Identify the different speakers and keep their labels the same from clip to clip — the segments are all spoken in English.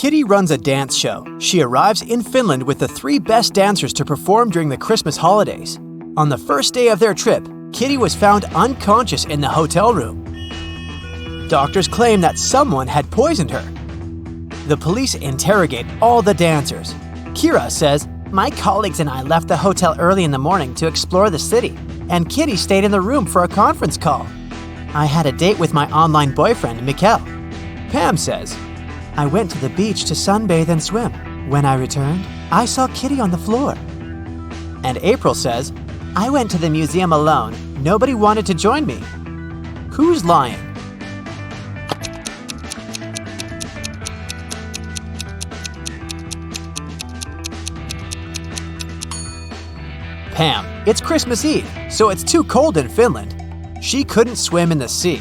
Speaker 1: Kitty runs a dance show. She arrives in Finland with the 3 best dancers to perform during the Christmas holidays. On the first day of their trip, Kitty was found unconscious in the hotel room. Doctors claim that someone had poisoned her. The police interrogate all the dancers. Kira says, "My colleagues and I left the hotel early in the morning to explore the city, and Kitty stayed in the room for a conference call. I had a date with my online boyfriend, Mikkel." Pam says, "I went to the beach to sunbathe and swim. When I returned, I saw Kitty on the floor." And April says, "I went to the museum alone. Nobody wanted to join me." Who's lying? Pam. It's Christmas Eve, so it's too cold in Finland. She couldn't swim in the sea.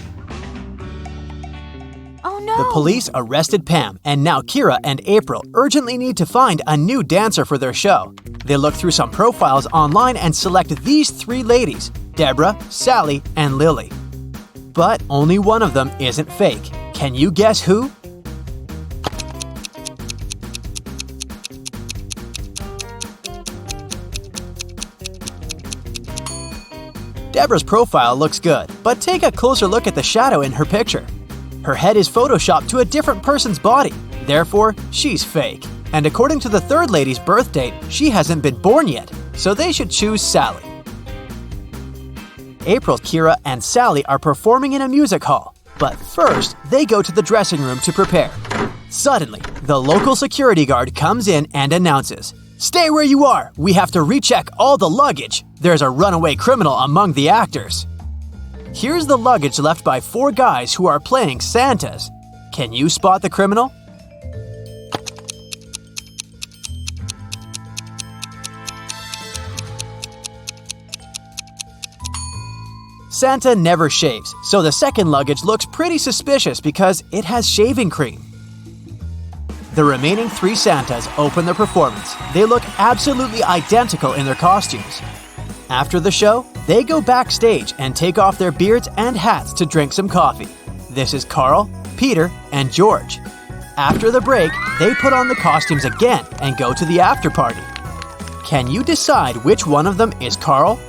Speaker 2: Oh no!
Speaker 1: The police arrested Pam, and now Kira and April urgently need to find a new dancer for their show. They look through some profiles online and select these 3 ladies, Deborah, Sally, and Lily. But only one of them isn't fake. Can you guess who? Deborah's profile looks good, but take a closer look at the shadow in her picture. Her head is photoshopped to a different person's body, therefore, she's fake. And according to the 3rd lady's birth date, she hasn't been born yet, so they should choose Sally. April, Kira, and Sally are performing in a music hall, but first, they go to the dressing room to prepare. Suddenly, the local security guard comes in and announces, "Stay where you are! We have to recheck all the luggage! There's a runaway criminal among the actors." Here's the luggage left by 4 guys who are playing Santas. Can you spot the criminal? Santa never shaves, so the second luggage looks pretty suspicious because it has shaving cream. The remaining 3 Santas open their performance. They look absolutely identical in their costumes. After the show, they go backstage and take off their beards and hats to drink some coffee. This is Carl, Peter, and George. After the break, they put on the costumes again and go to the after party. Can you decide which one of them is Carl?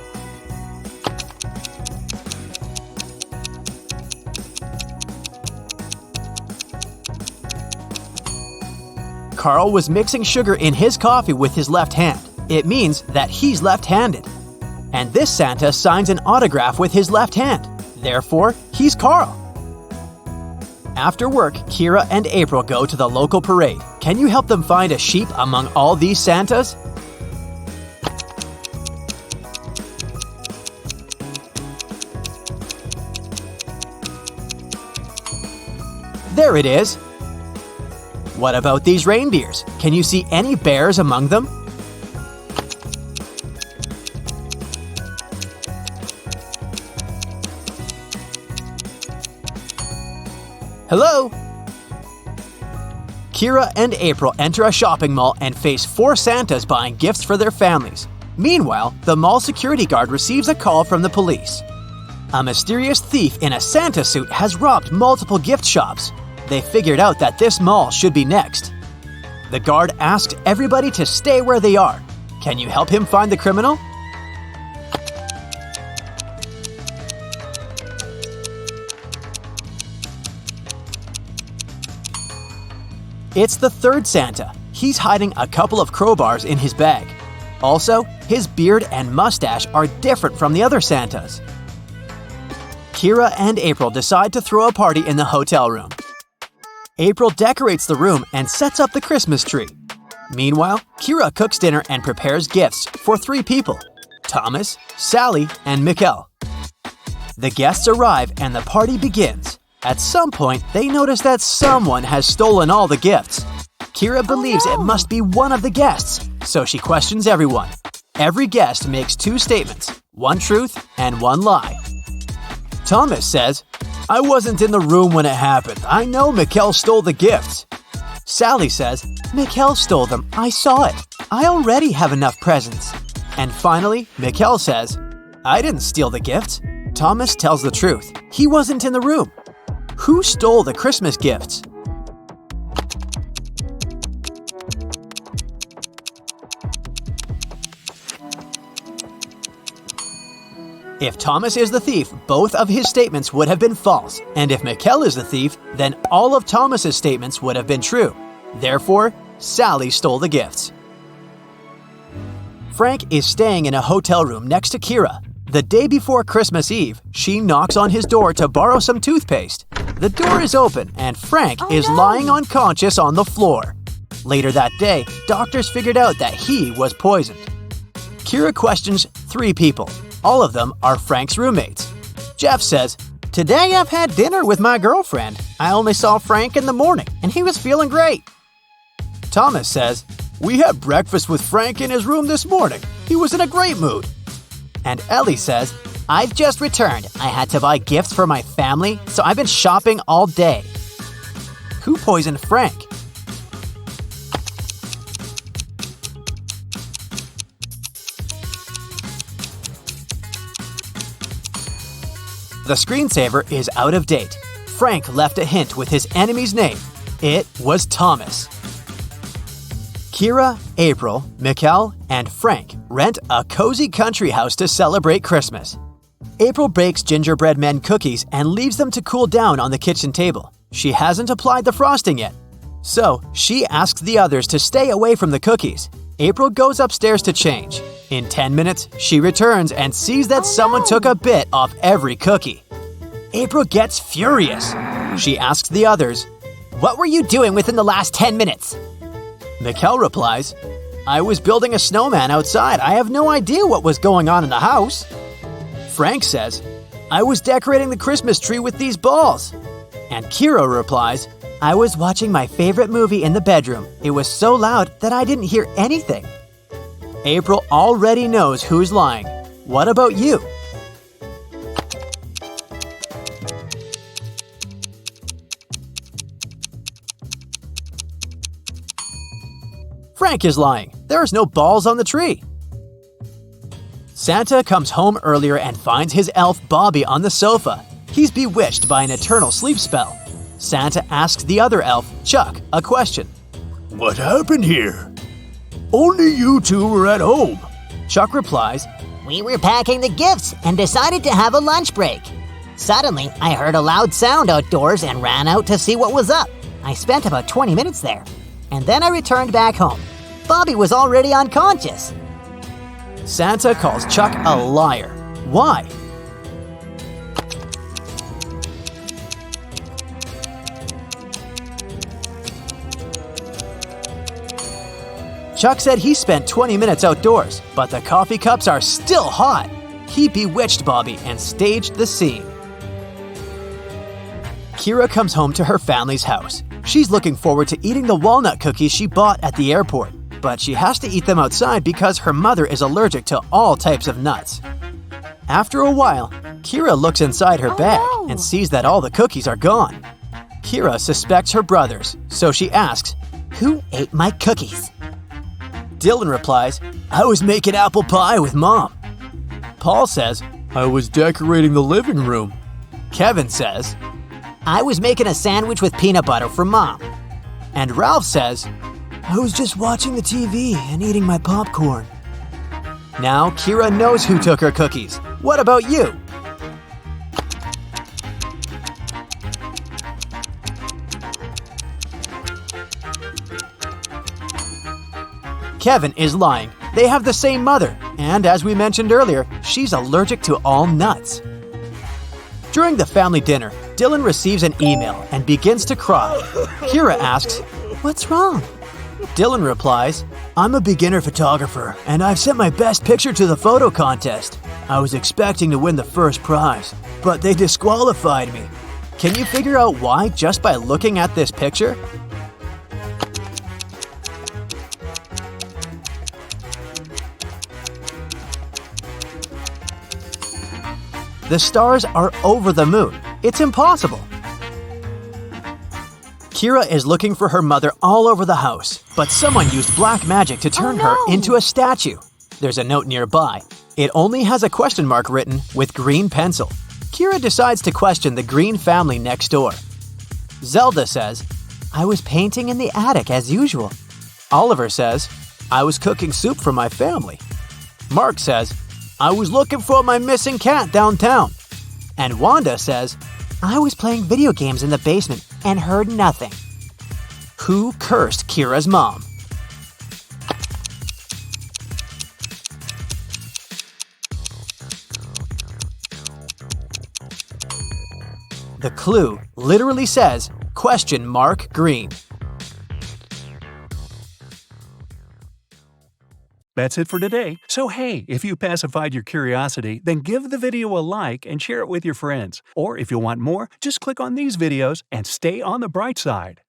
Speaker 1: Carl was mixing sugar in his coffee with his left hand. It means that he's left-handed. And this Santa signs an autograph with his left hand. Therefore, he's Carl. After work, Kira and April go to the local parade. Can you help them find a sheep among all these Santas? There it is. What about these reindeers? Can you see any bears among them? Hello? Kira and April enter a shopping mall and face 4 Santas buying gifts for their families. Meanwhile, the mall security guard receives a call from the police. A mysterious thief in a Santa suit has robbed multiple gift shops. They figured out that this mall should be next. The guard asked everybody to stay where they are. Can you help him find the criminal? It's the 3rd Santa. He's hiding a couple of crowbars in his bag. Also, his beard and mustache are different from the other Santas. Kira and April decide to throw a party in the hotel room. April decorates the room and sets up the Christmas tree. Meanwhile, Kira cooks dinner and prepares gifts for 3 people, Thomas, Sally, and Mikkel. The guests arrive and the party begins. At some point, they notice that someone has stolen all the gifts. Kira believes it must be one of the guests, so she questions everyone. Every guest makes 2 statements, 1 truth and 1 lie. Thomas says, "I wasn't in the room when it happened. I know Mikkel stole the gifts." Sally says, "Mikkel stole them. I saw it. I already have enough presents." And finally, Mikkel says, "I didn't steal the gifts." Thomas tells the truth. He wasn't in the room. Who stole the Christmas gifts? If Thomas is the thief, both of his statements would have been false, and if Mikkel is the thief, then all of Thomas's statements would have been true. Therefore, Sally stole the gifts. Frank is staying in a hotel room next to Kira. The day before Christmas Eve, she knocks on his door to borrow some toothpaste. The door is open, and Frank is lying unconscious on the floor. Later that day, doctors figured out that he was poisoned. Kira questions 3 people. All of them are Frank's roommates. Jeff says, "Today I've had dinner with my girlfriend. I only saw Frank in the morning, and he was feeling great." Thomas says, "We had breakfast with Frank in his room this morning. He was in a great mood." And Ellie says, "I've just returned. I had to buy gifts for my family, so I've been shopping all day." Who poisoned Frank? The screensaver is out of date. Frank left a hint with his enemy's name. It was Thomas. Kira, April, Mikkel, and Frank rent a cozy country house to celebrate Christmas. April bakes gingerbread men cookies and leaves them to cool down on the kitchen table. She hasn't applied the frosting yet. So, she asks the others to stay away from the cookies. April goes upstairs to change. In 10 minutes, she returns and sees that someone took a bit off every cookie. April gets furious. She asks the others, "What were you doing within the last 10 minutes?" Mikkel replies, "I was building a snowman outside. I have no idea what was going on in the house." Frank says, "I was decorating the Christmas tree with these balls." And Kira replies, "I was watching my favorite movie in the bedroom. It was so loud that I didn't hear anything." April already knows who's lying. What about you? Frank is lying. There's no balls on the tree. Santa comes home earlier and finds his elf Bobby on the sofa. He's bewitched by an eternal sleep spell. Santa asks the other elf, Chuck, a question.
Speaker 2: "What happened here? Only you two were at home."
Speaker 1: Chuck replies,
Speaker 3: "We were packing the gifts and decided to have a lunch break. Suddenly, I heard a loud sound outdoors and ran out to see what was up. I spent about 20 minutes there, and then I returned back home. Bobby was already unconscious."
Speaker 1: Santa calls Chuck a liar. Why? Chuck said he spent 20 minutes outdoors, but the coffee cups are still hot. He bewitched Bobby and staged the scene. Kira comes home to her family's house. She's looking forward to eating the walnut cookies she bought at the airport, but she has to eat them outside because her mother is allergic to all types of nuts. After a while, Kira looks inside her bag and sees that all the cookies are gone. Kira suspects her brothers, so she asks, "Who ate my cookies?" Dylan replies, "I was making apple pie with Mom." Paul says, "I was decorating the living room." Kevin says,
Speaker 3: "I was making a sandwich with peanut butter for Mom."
Speaker 1: And Ralph says, "I was just watching the TV and eating my popcorn." Now Kira knows who took her cookies. What about you? Kevin is lying. They have the same mother, and as we mentioned earlier, she's allergic to all nuts. During the family dinner, Dylan receives an email and begins to cry. Kira asks, "What's wrong?" Dylan replies, "I'm a beginner photographer, and I've sent my best picture to the photo contest. I was expecting to win the first prize, but they disqualified me. Can you figure out why just by looking at this picture?" The stars are over the moon. It's impossible. Kira is looking for her mother all over the house, but someone used black magic to turn her into a statue. There's a note nearby. It only has a question mark written with green pencil. Kira decides to question the Green family next door. Zelda says, "I was painting in the attic as usual." Oliver says, "I was cooking soup for my family." Mark says, I was looking for my missing cat downtown. And Wanda says,
Speaker 3: I was playing video games in the basement and heard nothing.
Speaker 1: who cursed Kira's mom? The clue literally says, "?green."
Speaker 4: That's it for today. So hey, if you pacified your curiosity, then give the video a like and share it with your friends. Or if you want more, just click on these videos and stay on the bright side.